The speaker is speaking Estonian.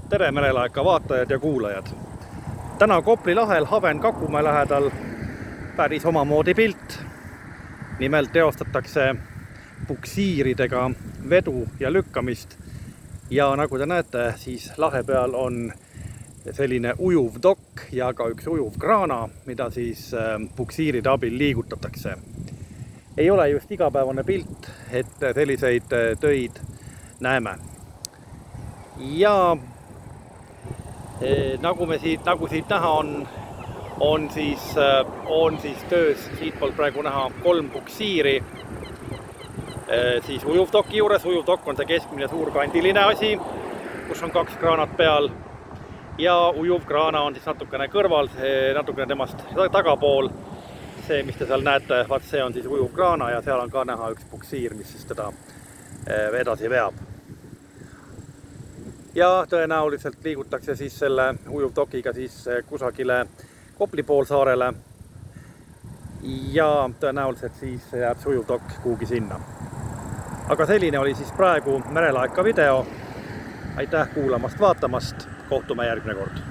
Tere merelaeka vaatajad ja kuulajad! Täna Kopli lahel Haven-Kakumäe lähedal päris omamoodi pilt. Nimelt teostatakse puksiiridega vedu ja lükkamist. Ja nagu te näete, siis lahe peal on selline ujuv dokk ja ka üks ujuv kraana, mida siis puksiiride abil liigutatakse. Ei ole just igapäevane pilt, et selliseid töid näeme. Ja nagu siit näha on siis töös siitpoolt praegu näha 3 puksiiri siis ujuvdoki juures. Ujuvdokk on see keskmine suurkandiline asi, kus on 2 kraanat peal, ja ujuvkraana on siis natukene kõrval, natukene temast tagapool. See, mis te seal näete, see on siis ujuvkraana ja seal on ka näha üks puksiir, mis siis teda edasi veab. Ja tõenäoliselt liigutakse siis selle ujuvdokiga siis kusagile Kopli poolsaarele ja tõenäoliselt siis jääb see ujuvdokk kuhugi sinna. Aga selline oli siis praegu merelaeka video. Aitäh kuulamast, vaatamast, kohtume järgmine kord.